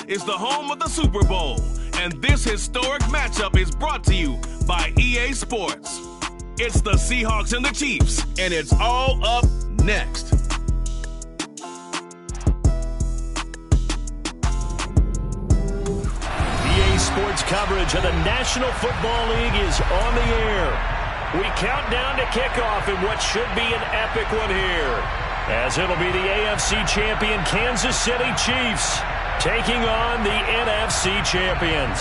is the home of the Super Bowl, and this historic matchup is brought to you by EA Sports. It's the Seahawks and the Chiefs, and it's all up next. EA Sports coverage of the National Football League is on the air. We count down to kickoff in what should be an epic one here, as it'll be the AFC champion Kansas City Chiefs taking on the NFC champions.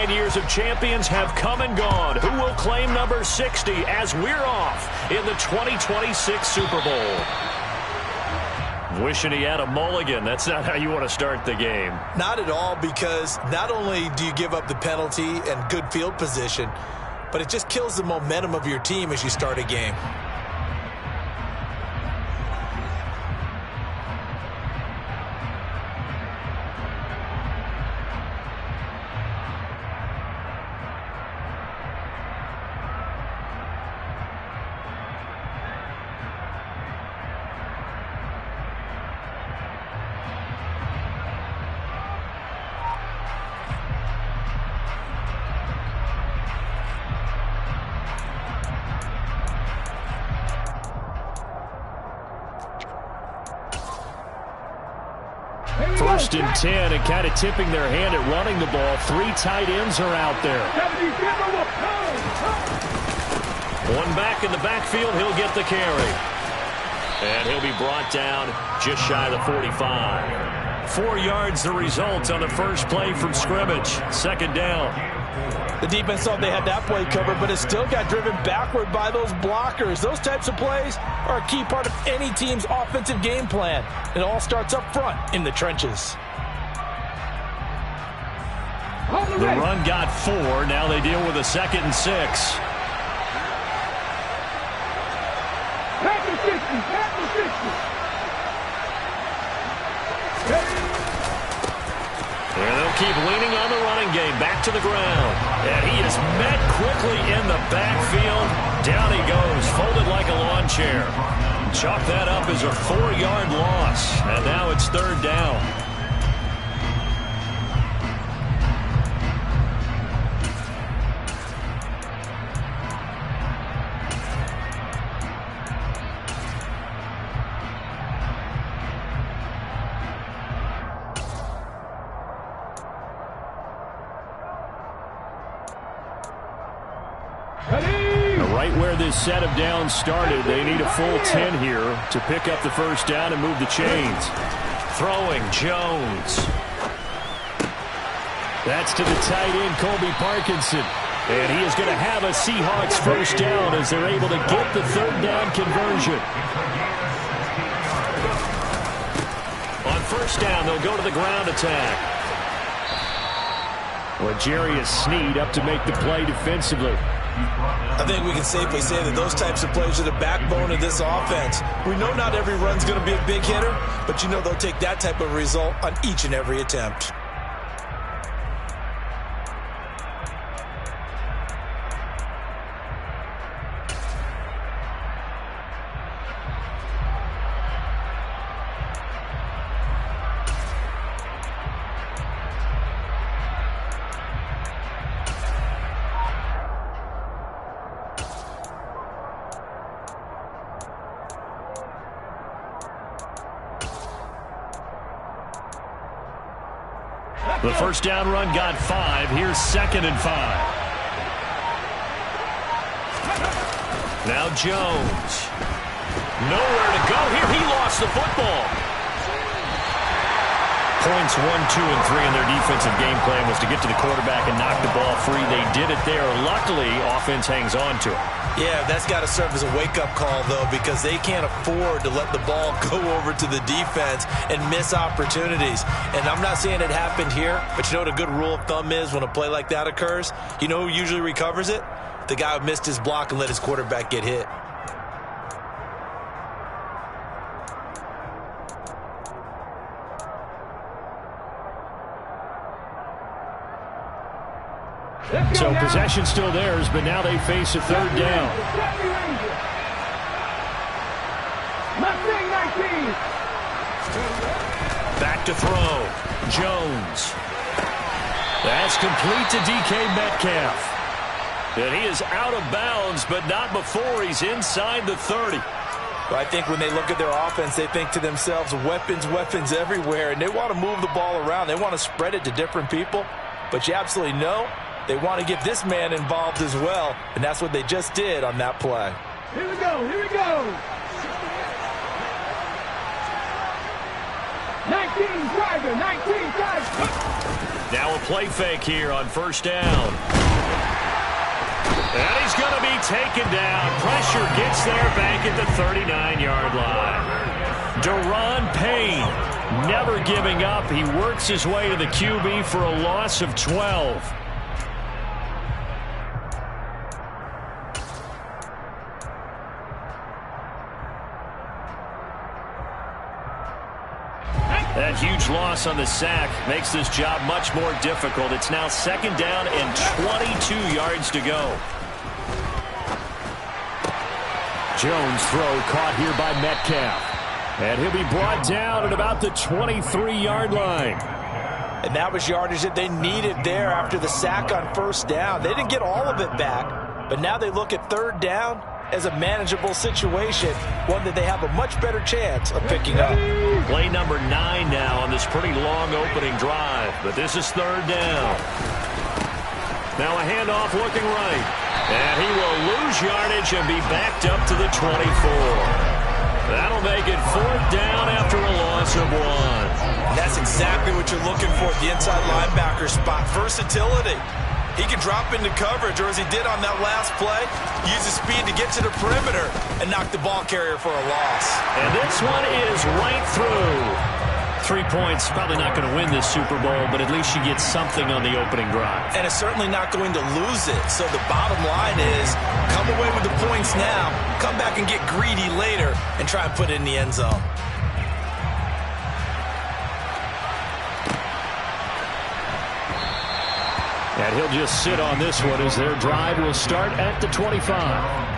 Years of champions have come and gone. Who will claim number 60 as we're off in the 2026 Super Bowl? Wishing he had a mulligan. That's not how you want to start the game. Not at all, because not only do you give up the penalty and good field position, but it just kills the momentum of your team as you start a game. First and 10, and kind of tipping their hand at running the ball. 3 tight ends are out there. One back in the backfield, he'll get the carry. And he'll be brought down just shy of the 45. 4 yards the result on the first play from scrimmage. Second down. The defense thought they had that play covered, but it still got driven backward by those blockers. Those types of plays are a key part of any team's offensive game plan. It all starts up front in the trenches. The run got 4. Now they deal with a 2nd and 6. And they'll keep leaning on the running game. Back to the ground. And he is met quickly in the backfield. Down he goes, folded like a lawn chair. Chalk that up as a 4-yard loss. And now it's 3rd down. Right where this set of downs started, they need a full 10 here to pick up the first down and move the chains. Throwing, Jones. That's to the tight end, Colby Parkinson. And he is going to have a Seahawks first down as they're able to get the 3rd down conversion. On first down, they'll go to the ground attack. L'Jarius Sneed up to make the play defensively. I think we can safely say that those types of plays are the backbone of this offense. We know not every run's going to be a big hitter, but you know they'll take that type of result on each and every attempt. The first down run got 5. Here's 2nd and 5. Now Jones. Nowhere to go here. He lost the football. Points 1, 2, and 3 in their defensive game plan was to get to the quarterback and knock the ball free. They did it there. Luckily, offense hangs on to it. Yeah, that's got to serve as a wake-up call, though, because they can't afford to let the ball go over to the defense and miss opportunities. And I'm not saying it happened here, but you know what a good rule of thumb is when a play like that occurs? You know who usually recovers it? The guy who missed his block and let his quarterback get hit. So possession still theirs, but now they face a third down. Back to throw. Jones. That's complete to DK Metcalf. And he is out of bounds, but not before he's inside the 30. Well, I think when they look at their offense, they think to themselves, weapons, weapons everywhere, and they want to move the ball around. They want to spread it to different people, but you absolutely know they want to get this man involved as well, and that's what they just did on that play. Here we go, here we go. 19 driver, 19 driver. Now a play fake here on first down. And he's going to be taken down. Pressure gets there back at the 39-yard line. Daron Payne never giving up. He works his way to the QB for a loss of 12. That huge loss on the sack makes this job much more difficult. It's now second down and 22 yards to go. Jones throw caught here by Metcalf. And he'll be brought down at about the 23-yard line. And that was yardage that they needed there after the sack on first down. They didn't get all of it back, but now they look at third down as a manageable situation, one that they have a much better chance of picking up. Play number 9 now on this pretty long opening drive, but this is third down. Now a handoff looking right, and he will lose yardage and be backed up to the 24. That'll make it fourth down after a loss of 1. That's exactly what you're looking for at the inside linebacker spot, versatility. He can drop into coverage, or as he did on that last play, use his speed to get to the perimeter and knock the ball carrier for a loss. And this one is right through. 3 points, probably not going to win this Super Bowl, but at least you get something on the opening drive. And it's certainly not going to lose it. So the bottom line is, come away with the points now, come back and get greedy later, and try and put it in the end zone. And he'll just sit on this one as their drive will start at the 25.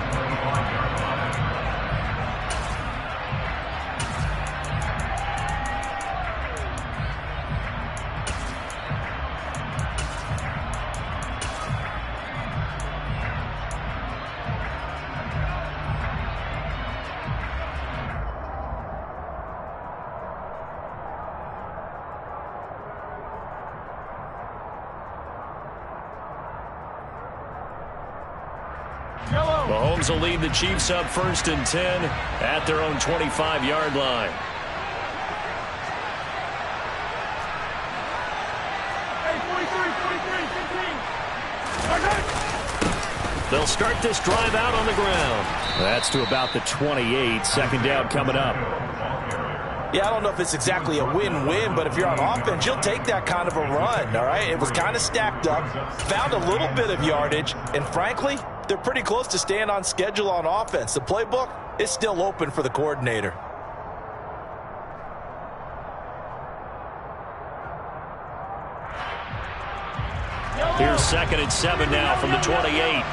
Mahomes will lead the Chiefs up 1st and 10 at their own 25-yard line. They'll start this drive out on the ground. That's to about the 28. Second down coming up. Yeah, I don't know if it's exactly a win-win, but if you're on offense, you'll take that kind of a run, all right? It was kind of stacked up, found a little bit of yardage, and frankly, they're pretty close to staying on schedule on offense. The playbook is still open for the coordinator. Here's 2nd and 7 now from the 28.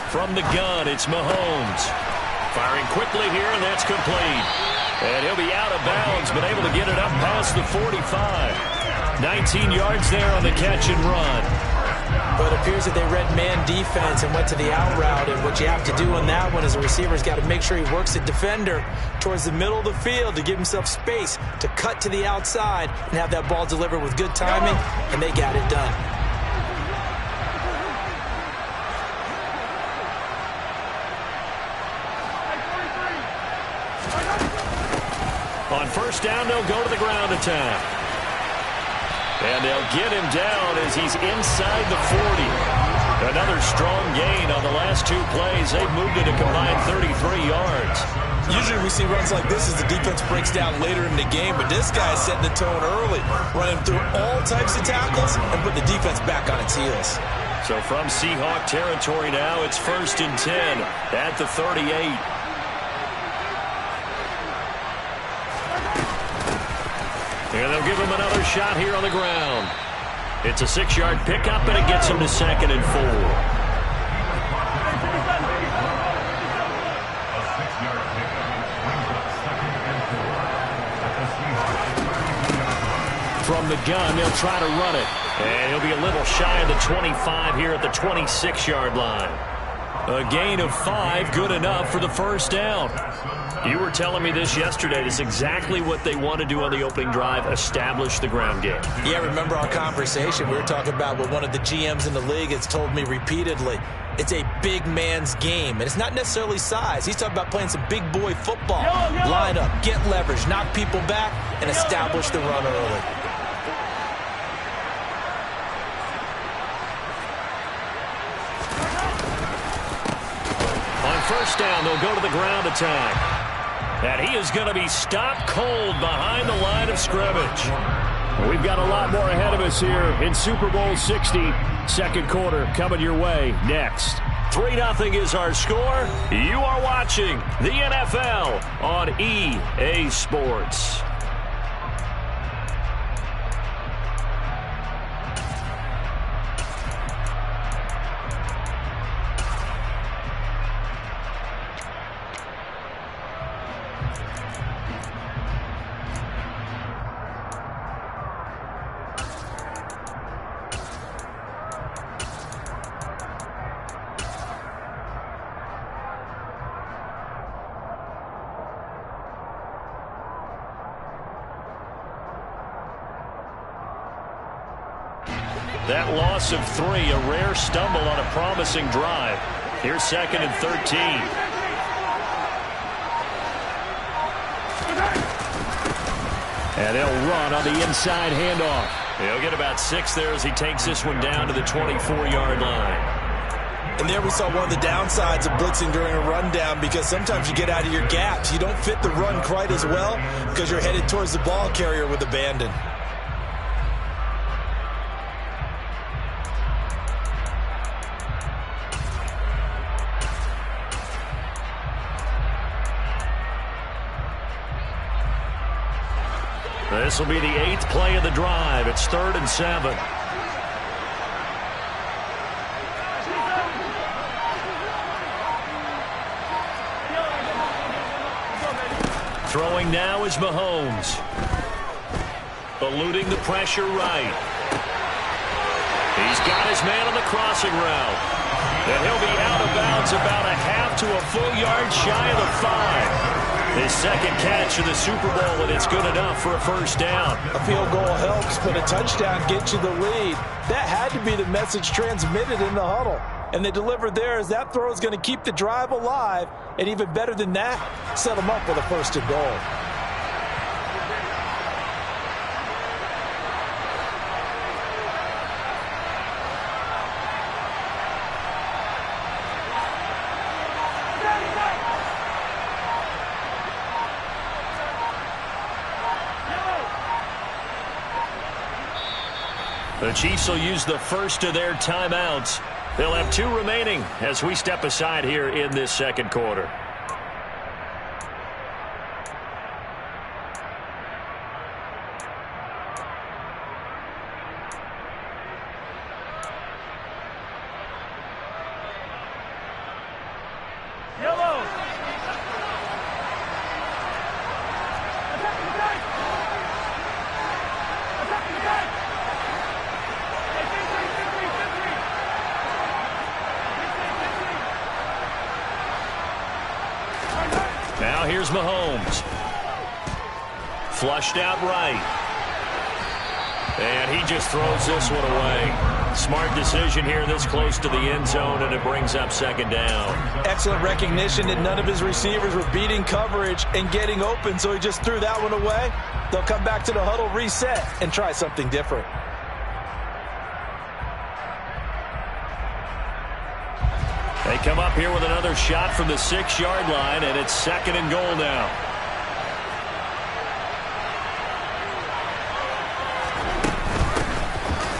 From the gun, it's Mahomes. Firing quickly here, and that's complete. And he'll be out of bounds, but able to get it up past the 45. 19 yards there on the catch and run. But it appears that they read man defense and went to the out route. And what you have to do on that one is a receiver's got to make sure he works the defender towards the middle of the field to give himself space to cut to the outside and have that ball delivered with good timing, and they got it done. On first down, they'll go to the ground attack. And they'll get him down as he's inside the 40. Another strong gain on the last two plays. They've moved it a combined 33 yards. Usually we see runs like this as the defense breaks down later in the game, but this guy is setting the tone early, running through all types of tackles and put the defense back on its heels. So from Seahawk territory now, it's 1st and 10 at the 38. And they'll give him another shot here on the ground. It's a 6-yard pickup, and it gets him to 2nd and 4. From the gun, they'll try to run it. And he'll be a little shy of the 25 here at the 26-yard line. A gain of 5, good enough for the first down. You were telling me this yesterday. This is exactly what they want to do on the opening drive, establish the ground game. Yeah, remember our conversation? We were talking about what one of the GMs in the league has told me repeatedly. It's a big man's game, and it's not necessarily size. He's talking about playing some big boy football. Line up, get leverage, knock people back, and establish the run early. First down, they'll go to the ground attack. And he is going to be stopped cold behind the line of scrimmage. We've got a lot more ahead of us here in Super Bowl 60. Second quarter coming your way next. 3-0 is our score. You are watching the NFL on EA Sports. That loss of 3, a rare stumble on a promising drive. Here's 2nd and 13. And they'll run on the inside handoff. He'll get about 6 there as he takes this one down to the 24-yard line. And there we saw one of the downsides of blitzing during a rundown, because sometimes you get out of your gaps. You don't fit the run quite as well because you're headed towards the ball carrier with abandon. This will be the 8th play of the drive. It's 3rd and 7. Throwing now is Mahomes. Eluding the pressure right. He's got his man on the crossing route. And he'll be out of bounds about a half to a full yard shy of the 5. His second catch of the Super Bowl, and it's good enough for a first down. A field goal helps, but a touchdown gets you the lead. That had to be the message transmitted in the huddle. And they delivered there as that throw is going to keep the drive alive. And even better than that, set them up with a 1st and goal. The Chiefs will use the first of their timeouts. They'll have 2 remaining as we step aside here in this second quarter. Now here's Mahomes. Flushed out right. And he just throws this one away. Smart decision here this close to the end zone, and it brings up second down. Excellent recognition that none of his receivers were beating coverage and getting open, so he just threw that one away. They'll come back to the huddle, reset, and try something different. They come up here with another shot from the 6-yard line, and it's second and goal now.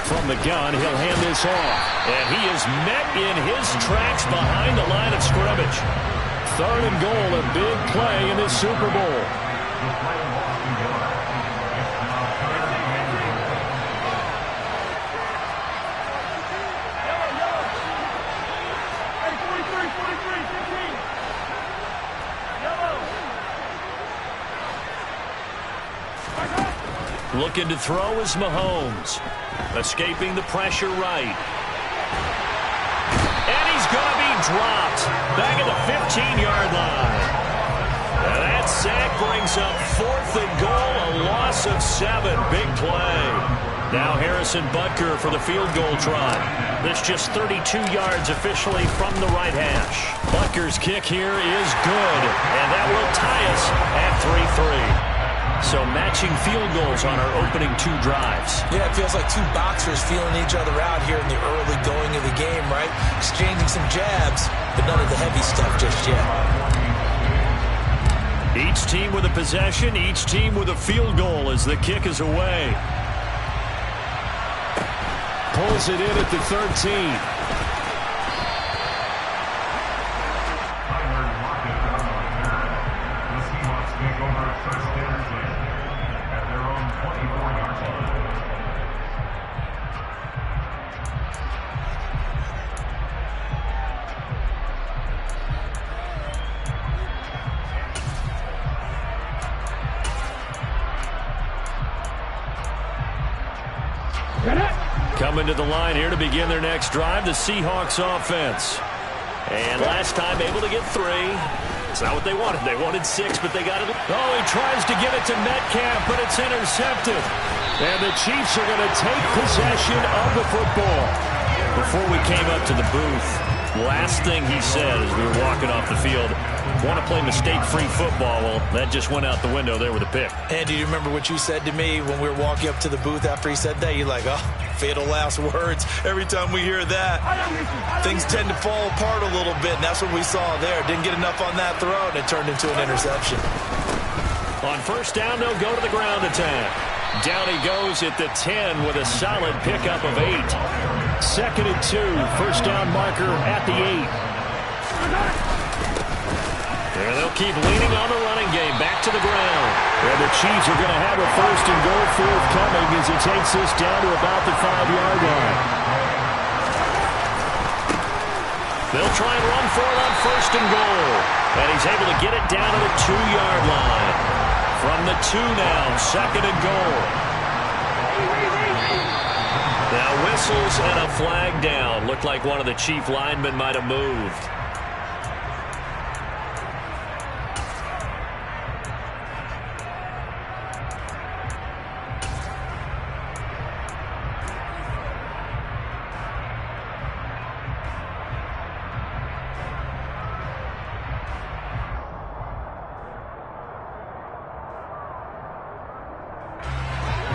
From the gun, he'll hand this off. And he is met in his tracks behind the line of scrimmage. Third and goal, a big play in this Super Bowl. Looking to throw is Mahomes. Escaping the pressure right. And he's going to be dropped. Back at the 15-yard line. And that sack brings up fourth and goal, a loss of 7. Big play. Now Harrison Butker for the field goal try. This just 32 yards officially from the right hash. Butker's kick here is good. And that will tie us at 3-3. So matching field goals on our opening 2 drives. Yeah, it feels like 2 boxers feeling each other out here in the early going of the game, right? Exchanging some jabs, but none of the heavy stuff just yet. Each team with a possession, each team with a field goal as the kick is away. Pulls it in at the 13. Coming to the line here to begin their next drive, the Seahawks offense. And last time able to get 3. It's not what they wanted. They wanted 6, but they got it. Oh, he tries to get it to Metcalf, but it's intercepted. And the Chiefs are going to take possession of the football. Before we came up to the booth, last thing he said as we were walking off the field, want to play mistake-free football. Well, that just went out the window there with a pick. Andy, do you remember what you said to me when we were walking up to the booth after he said that? You're like, oh, fatal last words. Every time we hear that, things tend to fall apart a little bit, and that's what we saw there. Didn't get enough on that throw, and it turned into an interception. On first down, they'll go to the ground attack. Down he goes at the 10 with a solid pickup of 8. Second and 2, first down marker at the 8. And they'll keep leaning on the running game. Back to the ground. And the Chiefs are going to have a first and goal forthcoming as he takes this down to about the 5-yard line. They'll try and run for it on first and goal. And he's able to get it down to the 2-yard line. From the 2 now, second and goal. Now whistles and a flag down. Looked like one of the Chief linemen might have moved.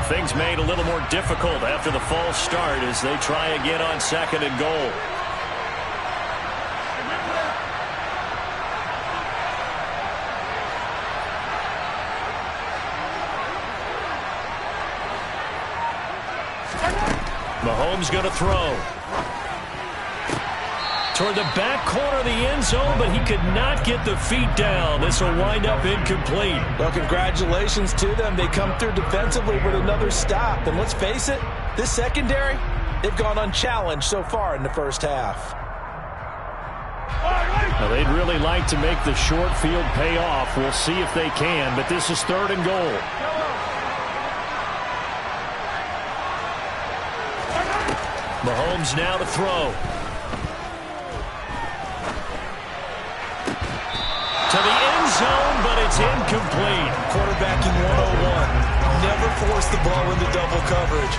Things made a little more difficult after the false start as they try again on second and goal. Mahomes going to throw. Toward the back corner of the end zone, but he could not get the feet down. This will wind up incomplete. Well, congratulations to them. They come through defensively with another stop. And let's face it, this secondary, they've gone unchallenged so far in the first half. Now, they'd really like to make the short field pay off. We'll see if they can, but this is third and goal. Mahomes now to throw. To the end zone, but it's incomplete. Quarterbacking 101. never force the ball into double coverage,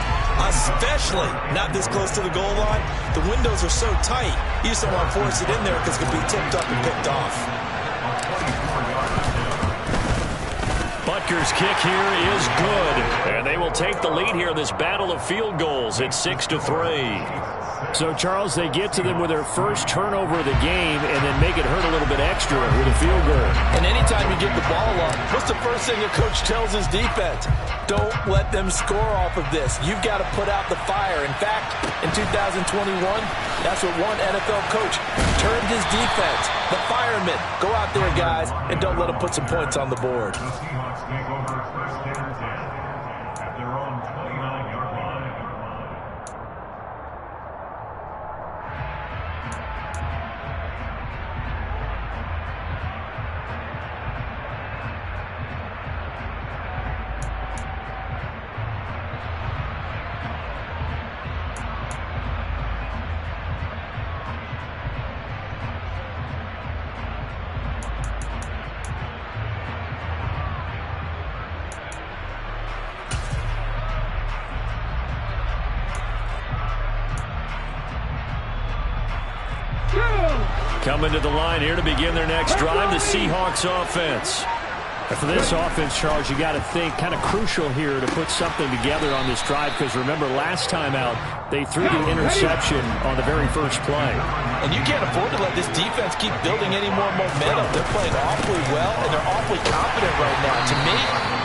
especially not this close to the goal line. The windows are so tight, you just don't want to force it in there because it could be tipped up and picked off. Butker's kick here is good, and they will take the lead here in this battle of field goals at 6-3. So, Charles, they get to them with their first turnover of the game and then make it hurt a little bit extra with a field goal. And anytime you get the ball up, what's the first thing a coach tells his defense? Don't let them score off of this. You've got to put out the fire. In fact, in 2021, that's what one NFL coach termed his defense. The firemen. Go out there, guys, and don't let them put some points on the board. Coming to the line here to begin their next drive, the Seahawks offense. And for this offense, Charles, you got to think kind of crucial here to put something together on this drive because remember last time out, they threw the interception on the very first play. And you can't afford to let this defense keep building any more momentum. They're playing awfully well, and they're awfully confident right now. To me,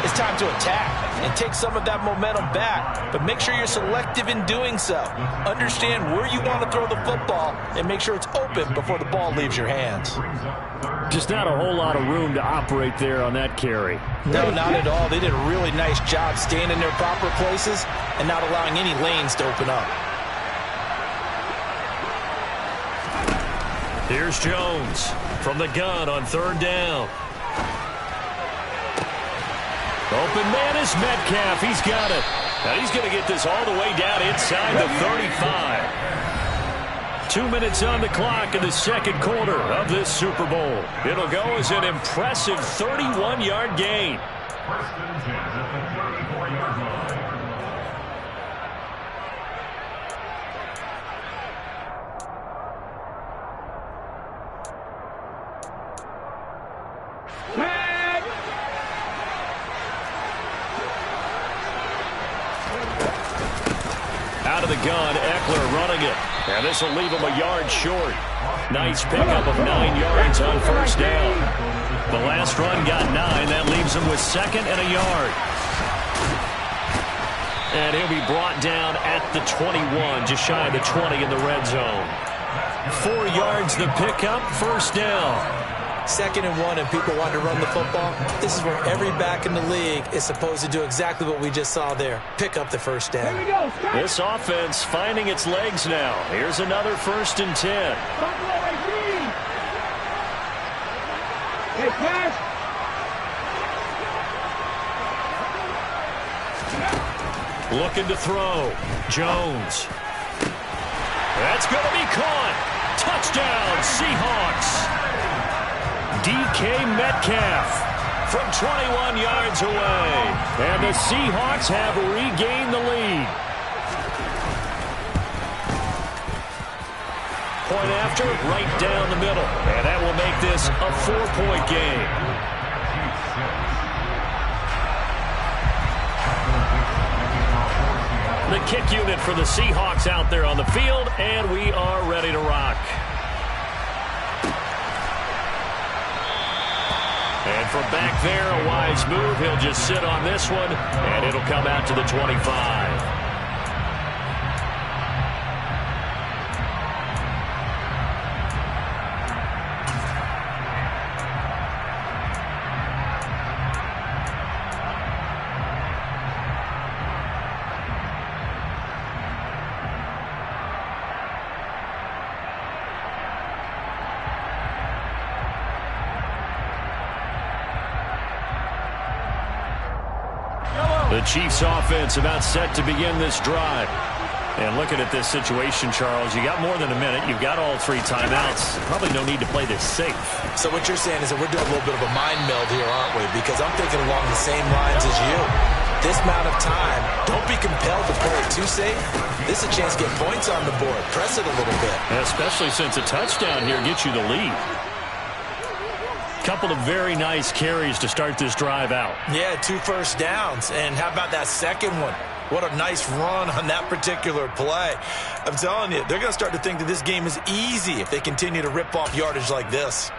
it's time to attack and take some of that momentum back. But make sure you're selective in doing so. Understand where you want to throw the football and make sure it's open before the ball leaves your hands. Just not a whole lot of room to operate there on that carry. No, not at all. They did a really nice job staying in their proper places and not allowing any lanes to open up. Here's Jones from the gun on third down. Open man is Metcalf. He's got it. Now he's going to get this all the way down inside the 35. 2 minutes on the clock in the second quarter of this Super Bowl. It'll go as an impressive 31-yard gain. Out of the gun, Eckler running it. And this will leave him a yard short. Nice pickup of 9 yards on first down. The last run got 9. That leaves him with second and a yard. And he'll be brought down at the 21, just shy of the 20 in the red zone. 4 yards the pickup, first down. 2nd and 1 and people want to run the football. This is where every back in the league is supposed to do exactly what we just saw there. Pick up the first down. This offense finding its legs now. Here's another 1st and 10. Looking to throw. Jones. That's going to be caught. Touchdown, Seahawks. DK Metcalf from 21 yards away. And the Seahawks have regained the lead. Point after, right down the middle. And that will make this a 4-point game. The kick unit for the Seahawks out there on the field, and we are ready to rock. And from back there, a wise move. He'll just sit on this one, and it'll come out to the 25. The Chiefs offense about set to begin this drive. And looking at this situation, Charles, you got more than a minute. You've got all 3 timeouts. Probably no need to play this safe. So what you're saying is that we're doing a little bit of a mind meld here, aren't we? Because I'm thinking along the same lines as you. this amount of time, don't be compelled to play it too safe. This is a chance to get points on the board. Press it a little bit. Especially since a touchdown here gets you the lead. Couple of very nice carries to start this drive out. Yeah, 2 first downs. And how about that second one? What a nice run on that particular play. I'm telling you, they're going to start to think that this game is easy if they continue to rip off yardage like this.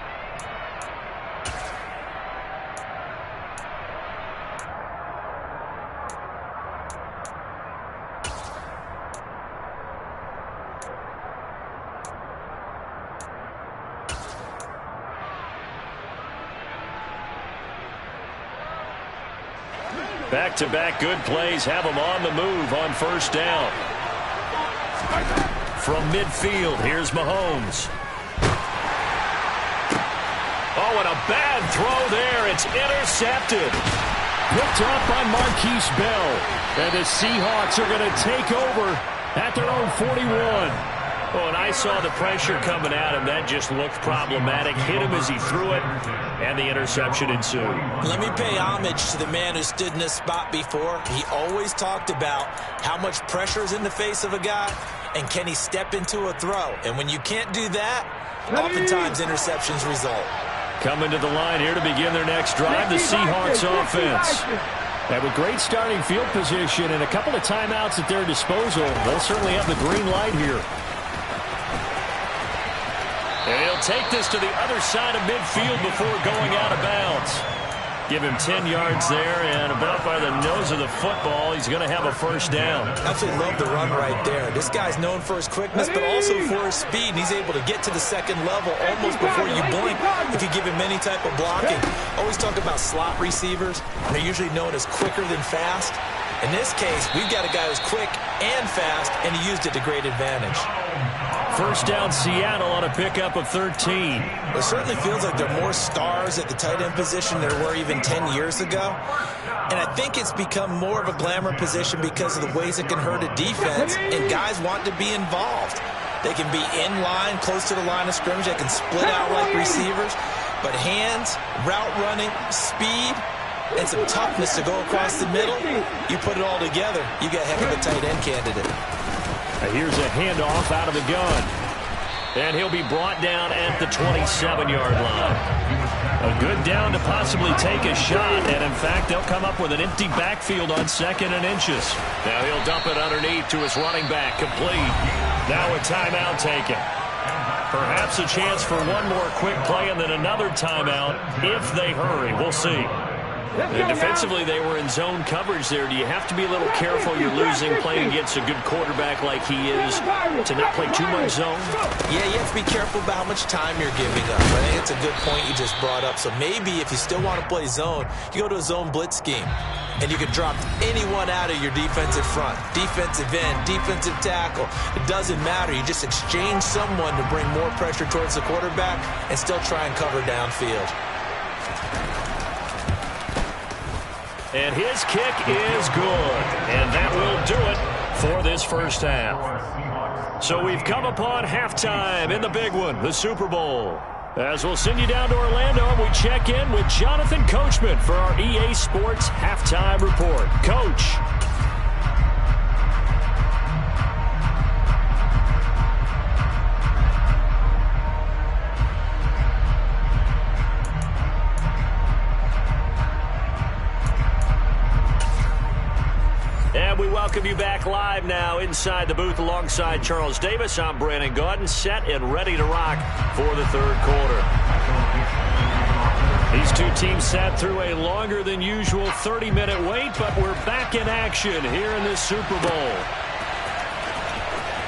Back-to-back good plays have them on the move on first down. From midfield, here's Mahomes. Oh, and a bad throw there. It's intercepted. Picked up by Marquise Bell. And the Seahawks are going to take over at their own 41. Oh, and I saw the pressure coming at him. That just looked problematic. Hit him as he threw it, and the interception ensued. Let me pay homage to the man who stood in this spot before. He always talked about how much pressure is in the face of a guy, and can he step into a throw. And when you can't do that, oftentimes interceptions result. Coming to the line here to begin their next drive, the Seahawks offense. And with great starting field position and a couple of timeouts at their disposal, they'll certainly have the green light here. And he'll take this to the other side of midfield before going out of bounds. Give him 10 yards there, and about by the nose of the football, he's going to have a first down. Absolutely love the run right there. This guy's known for his quickness, but also for his speed. And he's able to get to the second level almost before you blink if you give him any type of blocking. Always talk about slot receivers, and they're usually known as quicker than fast. In this case, we've got a guy who's quick and fast, and he used it to great advantage. First down, Seattle on a pickup of 13. It certainly feels like there are more stars at the tight end position than there were even 10 years ago. And I think it's become more of a glamour position because of the ways it can hurt a defense, and guys want to be involved. They can be in line, close to the line of scrimmage. They can split out like receivers. But hands, route running, speed, and some toughness to go across the middle, you put it all together, you got a heck of a tight end candidate. Here's a handoff out of the gun. And he'll be brought down at the 27-yard line. A good down to possibly take a shot, and in fact, they'll come up with an empty backfield on 2nd and inches. Now he'll dump it underneath to his running back, complete. Now a timeout taken. Perhaps a chance for one more quick play and then another timeout if they hurry. We'll see. And defensively, they were in zone coverage there. Do you have to be a little careful? You're losing playing against a good quarterback like he is to not play too much zone? Yeah, you have to be careful about how much time you're giving up. I think it's a good point you just brought up. So maybe if you still want to play zone, you go to a zone blitz scheme. And you can drop anyone out of your defensive front. Defensive end, defensive tackle. It doesn't matter. You just exchange someone to bring more pressure towards the quarterback and still try and cover downfield. And his kick is good. And that will do it for this first half. So we've come upon halftime in the big one, the Super Bowl. As we'll send you down to Orlando, and we check in with Jonathan Coachman for our EA Sports Halftime Report. Coach. And we welcome you back live now inside the booth alongside Charles Davis. I'm Brandon Gaudin, set and ready to rock for the third quarter. These two teams sat through a longer than usual 30-minute wait, but we're back in action here in this Super Bowl.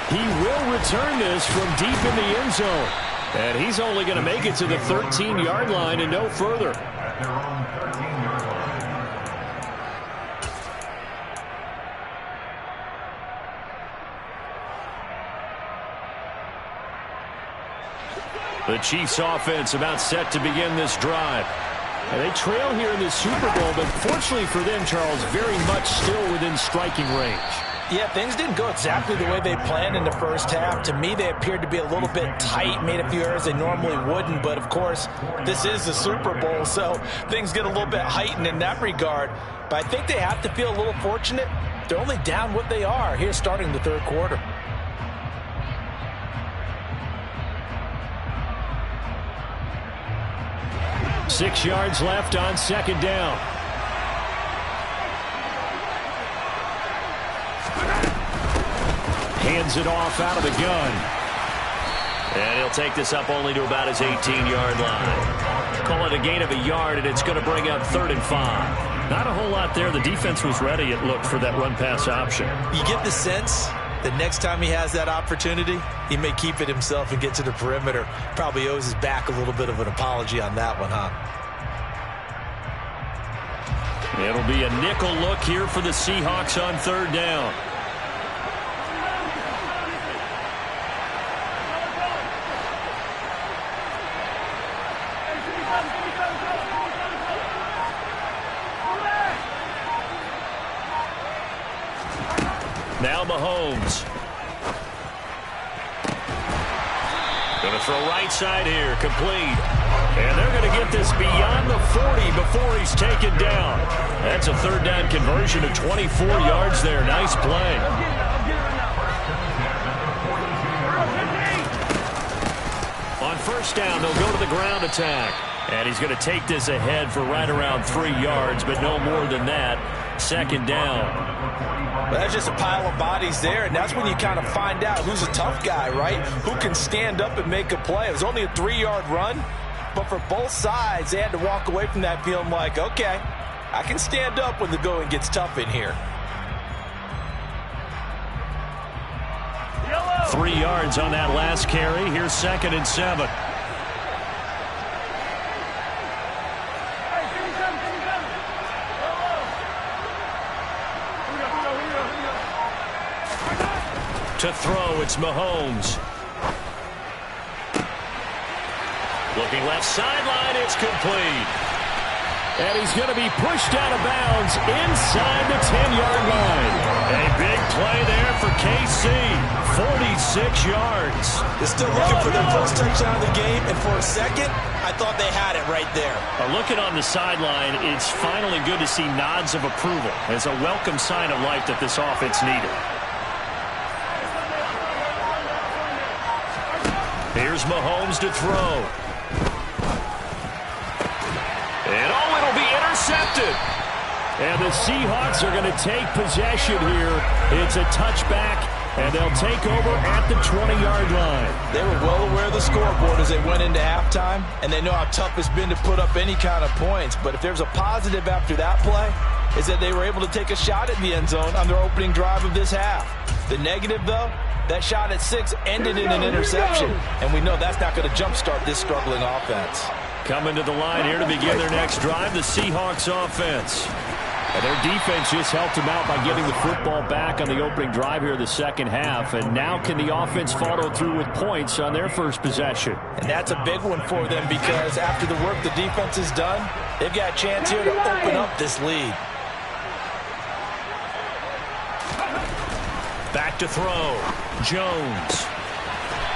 He will return this from deep in the end zone, and he's only going to make it to the 13-yard line and no further. The Chiefs offense about set to begin this drive. And they trail here in the Super Bowl, but fortunately for them, Charles, very much still within striking range. Yeah, things didn't go exactly the way they planned in the first half. To me, they appeared to be a little bit tight, made a few errors they normally wouldn't. But, of course, this is the Super Bowl, so things get a little bit heightened in that regard. But I think they have to feel a little fortunate. They're only down what they are here starting the third quarter. Six yards left on second down. Hands it off out of the gun. And he'll take this up only to about his 18-yard line. Call it a gain of a yard, and it's going to bring up 3rd and 5. Not a whole lot there. The defense was ready, it looked, for that run-pass option. You get the sense that next time he has that opportunity, he may keep it himself and get to the perimeter. Probably owes his back a little bit of an apology on that one, huh? It'll be a nickel look here for the Seahawks on 3rd down. Now Mahomes. Going to throw right side here, complete. And they're going to get this beyond the 40 before he's taken down. That's a 3rd down conversion of 24 yards there. Nice play. On 1st down, they'll go to the ground attack. And he's going to take this ahead for right around 3 yards, but no more than that. 2nd down. But that's just a pile of bodies there, and that's when you kind of find out who's a tough guy, right? Who can stand up and make a play. It was only a 3-yard run, but for both sides, they had to walk away from that feeling like, okay, I can stand up when the going gets tough in here. 3 yards on that last carry. Here's 2nd and 7. To throw, it's Mahomes. Looking left sideline, it's complete. And he's going to be pushed out of bounds inside the 10-yard line. A big play there for KC. 46 yards. They're still looking for their first touchdown of the game, and for a second, I thought they had it right there. Looking on the sideline, it's finally good to see nods of approval as a welcome sign of life that this offense needed. Here's Mahomes to throw. And it'll be intercepted. And the Seahawks are going to take possession here. It's a touchback, and they'll take over at the 20-yard line. They were well aware of the scoreboard as they went into halftime, and they know how tough it's been to put up any kind of points. But if there's a positive after that play, is that they were able to take a shot at the end zone on their opening drive of this half. The negative, though, that shot at 6 ended in an interception, and we know that's not going to jumpstart this struggling offense. Coming to the line here to begin their next drive, the Seahawks offense. And their defense just helped them out by getting the football back on the opening drive here of the second half. And now can the offense follow through with points on their first possession? And that's a big one for them because after the work the defense has done, they've got a chance here to open up this lead. Back to throw. Jones.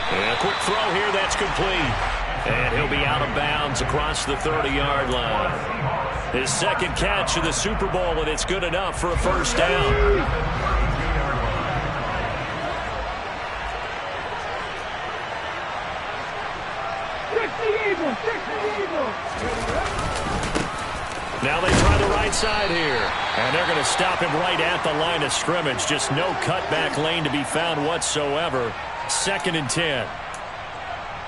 And a quick throw here, that's complete. And he'll be out of bounds across the 30-yard line. His second catch of the Super Bowl, and it's good enough for a first down. Now they try the right side here. And they're going to stop him right at the line of scrimmage. Just no cutback lane to be found whatsoever. 2nd and 10.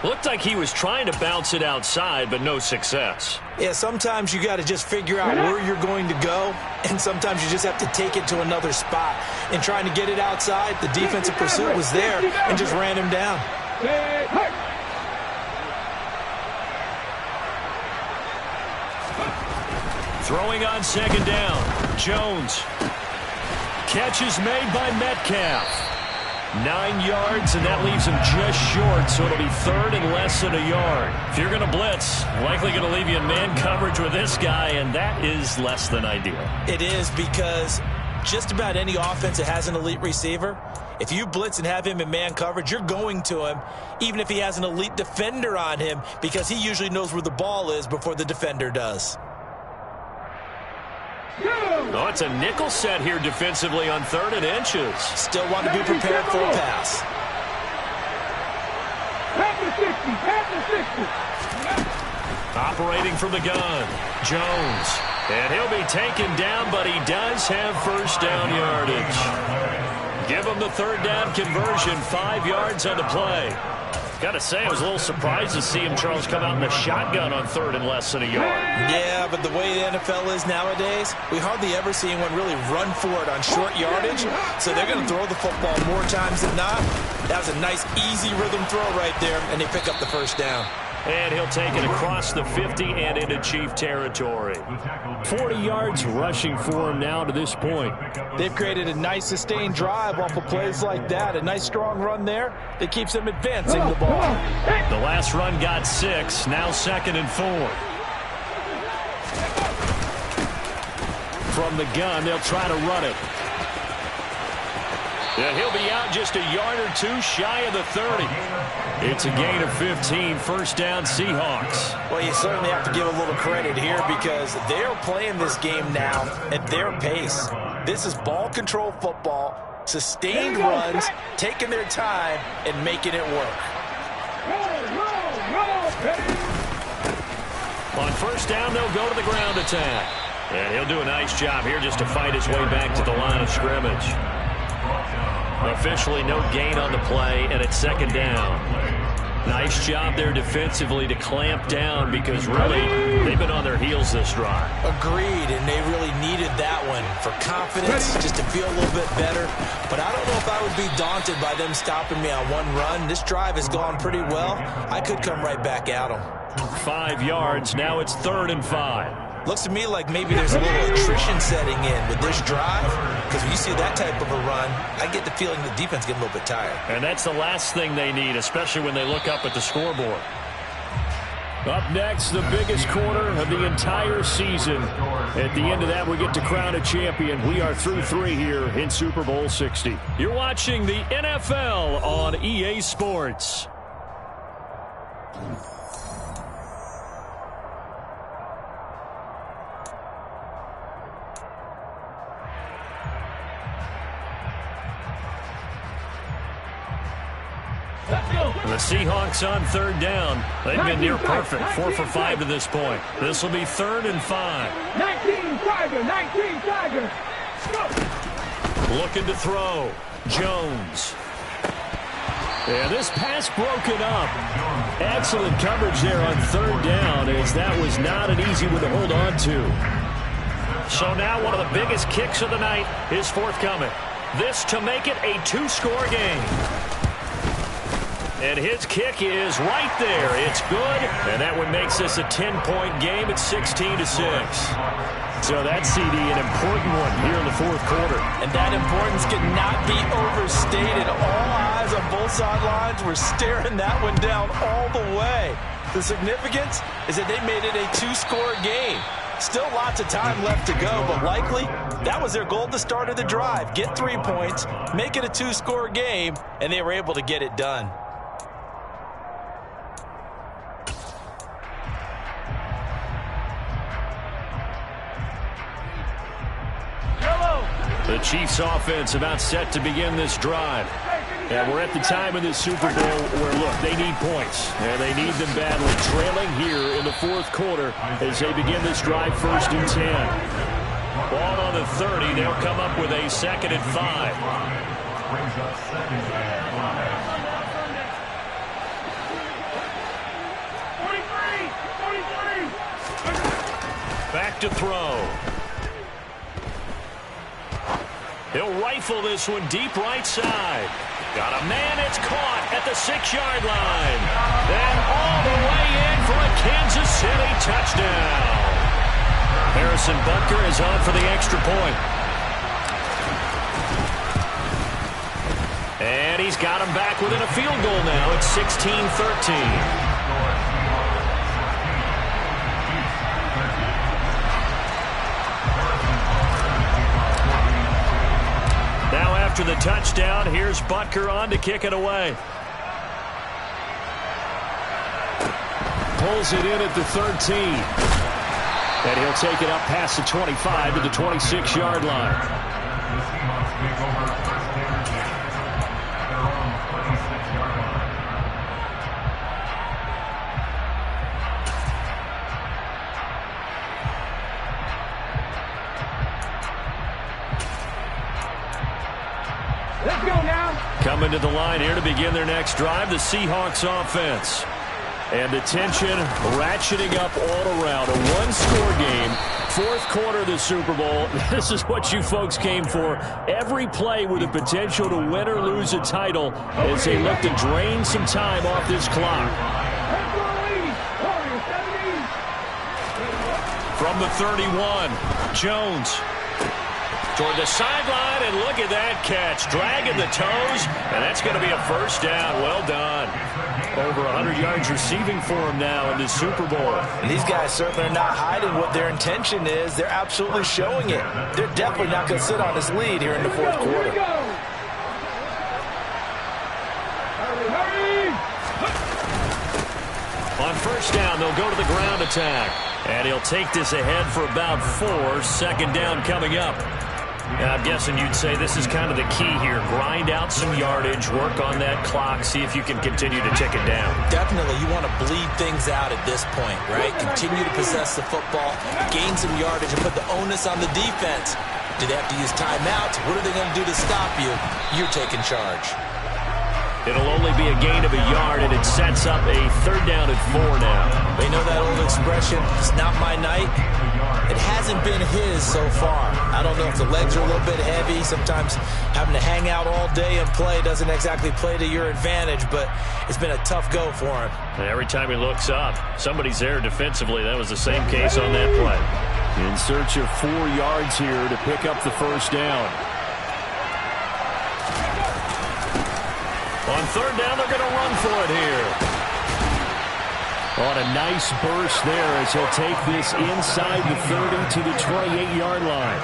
Looked like he was trying to bounce it outside, but no success. Yeah, sometimes you got to just figure out where you're going to go, and sometimes you just have to take it to another spot. In trying to get it outside, the defensive pursuit was there and just ran him down. Throwing on 2nd down. Jones. Catch is made by Metcalf. 9 yards, and that leaves him just short, so it'll be 3rd and less than a yard. If you're going to blitz, likely going to leave you in man coverage with this guy, and that is less than ideal. It is because just about any offense that has an elite receiver, if you blitz and have him in man coverage, you're going to him, even if he has an elite defender on him, because he usually knows where the ball is before the defender does. Oh, it's a nickel set here defensively on 3rd and inches. Still want to be prepared for a pass. Operating from the gun, Jones. And he'll be taken down, but he does have first down yardage. Give him the 3rd down conversion, 5 yards on the play. Got to say, I was a little surprised to see him, Charles, come out in the shotgun on 3rd and less than a yard. Yeah, but the way the NFL is nowadays, we hardly ever see anyone really run for it on short yardage. So they're going to throw the football more times than not. That was a nice, easy rhythm throw right there, and they pick up the first down. And he'll take it across the 50 and into Chief territory. 40 yards rushing for him now to this point. They've created a nice sustained drive off of plays like that. A nice strong run there that keeps them advancing the ball. The last run got 6. Now 2nd and 4. From the gun, they'll try to run it. And he'll be out just a yard or 2 shy of the 30. It's a gain of 15, first down Seahawks. Well, you certainly have to give a little credit here because they're playing this game now at their pace. This is ball control football, sustained runs, taking their time and making it work. On first down, they'll go to the ground attack. And he'll do a nice job here just to fight his way back to the line of scrimmage. Officially no gain on the play, and it's 2nd down. Nice job there defensively to clamp down because really they've been on their heels this drive. Agreed, and they really needed that one for confidence, just to feel a little bit better. But I don't know if I would be daunted by them stopping me on one run. This drive has gone pretty well. I could come right back at them. 5 yards, now it's 3rd and 5. Looks to me like maybe there's a little attrition setting in with this drive, because when you see that type of a run, I get the feeling the defense getting a little bit tired. And that's the last thing they need, especially when they look up at the scoreboard. Up next, the biggest quarter of the entire season. At the end of that, we get to crown a champion. We are through 3 here in Super Bowl 60. You're watching the NFL on EA Sports. The Seahawks on 3rd down. They've been near perfect, 4 for 5 to this point. This will be 3rd and 5. 19 Tiger. Looking to throw. Jones. And this pass broken up. Excellent coverage there on 3rd down, as that was not an easy one to hold on to. So now one of the biggest kicks of the night is forthcoming. This to make it a 2-score game. And his kick is right there. It's good. And that one makes this a 10-point game at 16-6. So that, CD, an important one here in the 4th quarter. And that importance cannot be overstated. All eyes on both sidelines were staring that one down all the way. The significance is that they made it a 2-score game. Still lots of time left to go, but likely that was their goal at the start of the drive. Get 3 points, make it a 2-score game, and they were able to get it done. The Chiefs offense about set to begin this drive. And we're at the time of this Super Bowl where, look, they need points. And they need them badly. Trailing here in the 4th quarter as they begin this drive 1st and 10. Ball on the 30. They'll come up with a 2nd and 5. Back to throw. He'll rifle this one deep right side. Got a man, it's caught at the 6-yard line. Then all the way in for a Kansas City touchdown. Harrison Butker is on for the extra point. And he's got him back within a field goal now. It's 16-13. touchdown. Here's Butker on to kick it away. Pulls it in at the 13. And he'll take it up past the 25 to the 26-yard line. Let's go now. Coming to the line here to begin their next drive, the Seahawks offense. And the tension ratcheting up all around. A one-score game, fourth quarter of the Super Bowl. This is what you folks came for. Every play with the potential to win or lose a title as they look to drain some time off this clock. From the 31, Jones toward the sideline, and look at that catch. Dragging the toes, and that's going to be a first down. Well done. Over 100 yards receiving for him now in this Super Bowl. And these guys certainly are not hiding what their intention is. They're absolutely showing it. They're definitely not going to sit on this lead here in the fourth quarter. On first down, they'll go to the ground attack. And he'll take this ahead for about 4. Second down coming up. Now, I'm guessing you'd say this is kind of the key here. Grind out some yardage, work on that clock, see if you can continue to tick it down. Definitely, you want to bleed things out at this point, right? Continue to possess the football, gain some yardage, and put the onus on the defense. Do they have to use timeouts? What are they going to do to stop you? You're taking charge. It'll only be a gain of a yard, and it sets up a third down at 4 now. They know that old expression, it's not my night. It hasn't been his so far. I don't know if the legs are a little bit heavy. Sometimes having to hang out all day and play doesn't exactly play to your advantage, but it's been a tough go for him. And every time he looks up, somebody's there defensively. That was the same case on that play. In search of 4 yards here to pick up the first down. On third down, they're going to run for it here. On a nice burst there as he'll take this inside the 30 to the 28-yard line.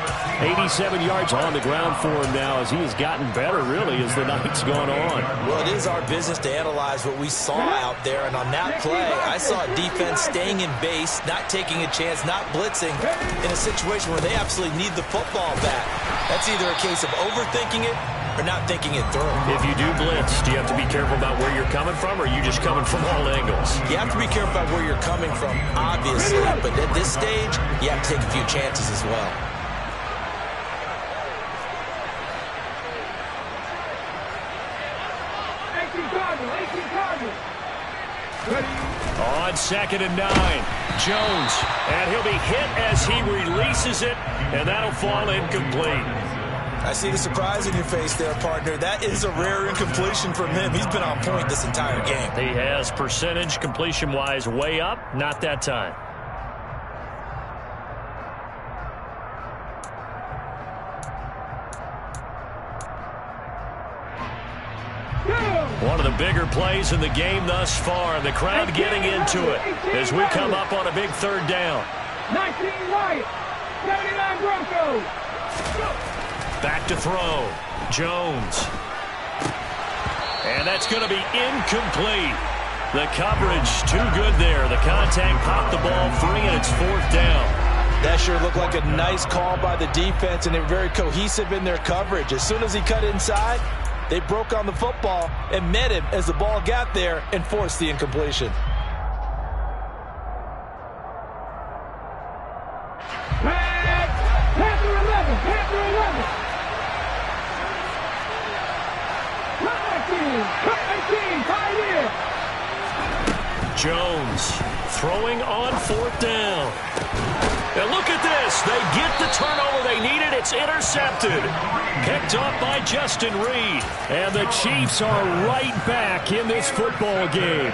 87 yards on the ground for him now as he has gotten better, really, as the night's gone on. Well, it is our business to analyze what we saw out there, and on that play, I saw a defense staying in base, not taking a chance, not blitzing in a situation where they absolutely need the football back. That's either a case of overthinking it or not thinking it through. If you do blitz, do you have to be careful about where you're coming from, or are you just coming from all angles? You have to be careful about where you're coming from, obviously, but at this stage, you have to take a few chances as well. On second and 9, Jones, and he'll be hit as he releases it, and that'll fall incomplete. I see the surprise in your face there, partner. That is a rare incompletion from him. He's been on point this entire game. He has percentage completion-wise way up, not that time. One of the bigger plays in the game thus far, and the crowd getting into it as we come up on a big third down. 19 Wyatt, 79 Broncos. Back to throw. Jones. And that's going to be incomplete. The coverage too good there. The contact popped the ball free, and it's fourth down. That sure looked like a nice call by the defense, and they were very cohesive in their coverage. As soon as he cut inside, they broke on the football and met him as the ball got there and forced the incompletion. Panther 11, Panther 11. 19, Pioneer. Jones throwing on fourth down. And look at this. They get the turnover they needed. It's intercepted. Picked off by Justin Reed. And the Chiefs are right back in this football game.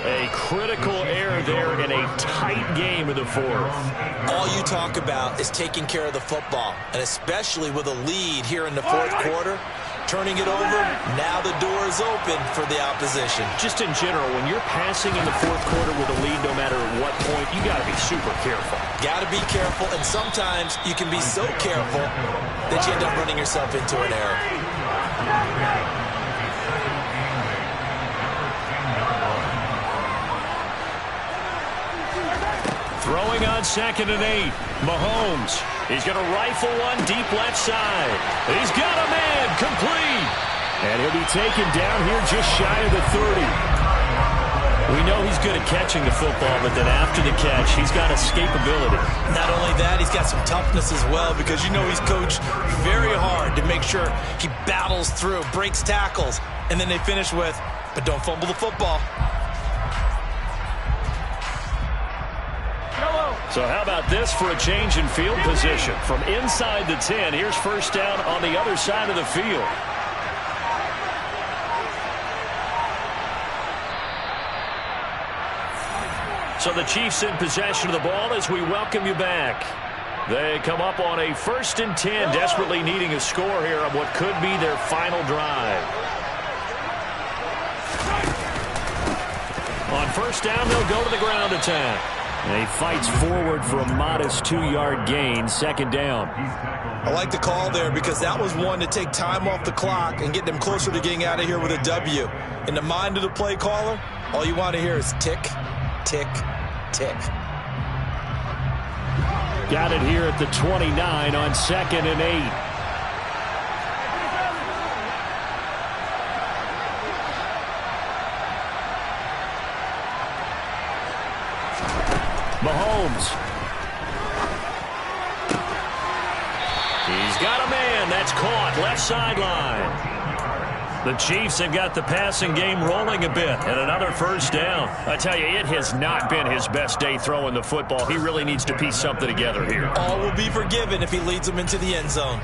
A critical error there in a tight game in the fourth. All you talk about is taking care of the football, and especially with a lead here in the fourth quarter. Turning it over, now the door is open for the opposition. Just in general, when you're passing in the fourth quarter with a lead, no matter at what point, you got to be super careful. Got to be careful, and sometimes you can be so careful that you end up running yourself into an error. Throwing on 2nd and 8. Mahomes. He's going to rifle one deep left side. He's got a man. Complete. And he'll be taken down here just shy of the 30. We know he's good at catching the football, but then after the catch, he's got escapability. Not only that, he's got some toughness as well, because you know he's coached very hard to make sure he battles through, breaks tackles, and then they finish with, but don't fumble the football. So how about this for a change in field position? From inside the 10, here's first down on the other side of the field. So the Chiefs in possession of the ball as we welcome you back. They come up on a 1st and 10, desperately needing a score here on what could be their final drive. On first down, they'll go to the ground attack. And he fights forward for a modest 2-yard gain, 2nd down. I like the call there because that was one to take time off the clock and get them closer to getting out of here with a W. In the mind of the play caller, all you want to hear is tick, tick, tick. Got it here at the 29 on 2nd and 8. Mahomes. He's got a man. That's caught. Left sideline. The Chiefs have got the passing game rolling a bit, and another first down. I tell you, it has not been his best day throwing the football. He really needs to piece something together here. All will be forgiven if he leads them into the end zone.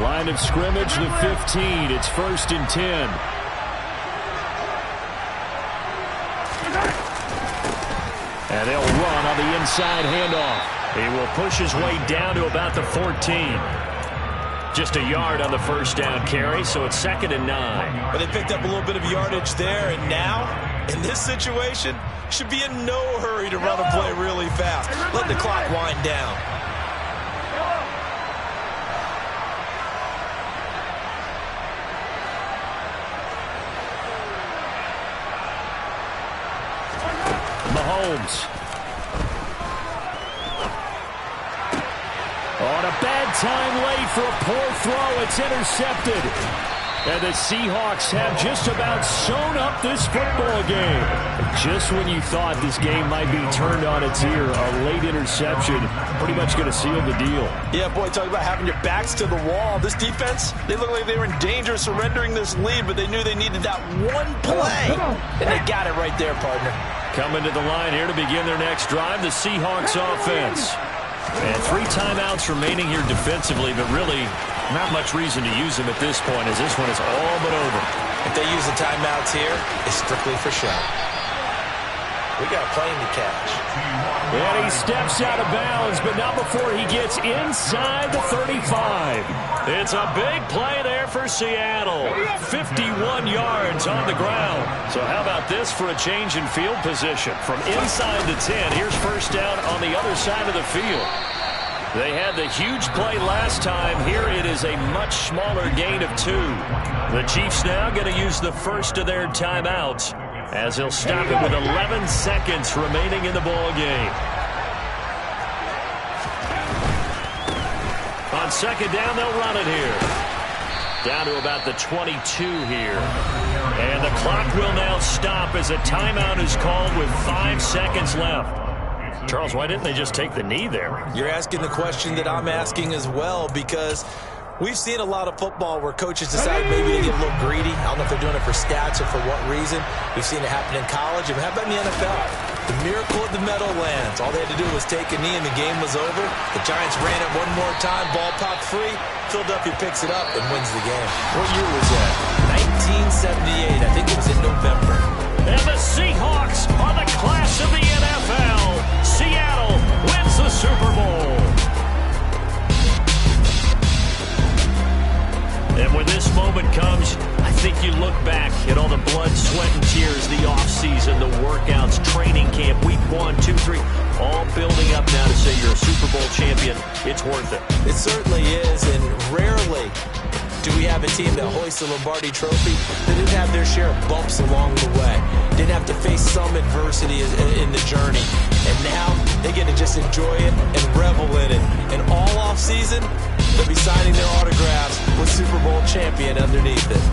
Line of scrimmage, the 15. It's 1st and 10. And they'll run on the inside handoff. He will push his way down to about the 14. Just a yard on the first down carry, so it's 2nd and 9. But they picked up a little bit of yardage there, and now, in this situation, should be in no hurry to run a play really fast. Let the clock wind down. Mahomes. On a bad time late for a poor throw. It's intercepted. And the Seahawks have just about sewn up this football game. Just when you thought this game might be turned on its ear, a late interception pretty much going to seal the deal. Yeah, boy, talk about having your backs to the wall. This defense, they look like they were in danger of surrendering this lead, but they knew they needed that one play. And they got it right there, partner. Coming to the line here to begin their next drive, the Seahawks offense. And 3 timeouts remaining here defensively, but really not much reason to use them at this point, as this one is all but over. If they use the timeouts here, it's strictly for show. We got a plane to catch. And he steps out of bounds, but not before he gets inside the 35. It's a big play there for Seattle. 51 yards on the ground. So how about this for a change in field position? From inside the 10, here's first down on the other side of the field. They had the huge play last time. Here it is a much smaller gain of 2. The Chiefs now going to use the first of their timeouts, as they'll stop it with 11 seconds remaining in the ball game. On second down, they'll run it here. Down to about the 22 here. And the clock will now stop as a timeout is called with 5 seconds left. Charles, why didn't they just take the knee there? You're asking the question that I'm asking as well, because we've seen a lot of football where coaches decide maybe to get a little greedy. I don't know if they're doing it for stats or for what reason. We've seen it happen in college. And how about in the NFL? The miracle of the Meadowlands. All they had to do was take a knee and the game was over. The Giants ran it one more time. Ball popped free. Philadelphia picks it up and wins the game. What year was that? 1978. I think it was in November. And the Seahawks are the class of the NFL. Seattle wins the Super Bowl. And all the blood, sweat, and tears, the offseason, the workouts, training camp, week 1, 2, 3, all building up now to say you're a Super Bowl champion. It's worth it. It certainly is, and rarely do we have a team that hoists the Lombardi Trophy that didn't have their share of bumps along the way, didn't have to face some adversity in the journey. And now they get to just enjoy it and revel in it. And all off season, they'll be signing their autographs with Super Bowl champion underneath it.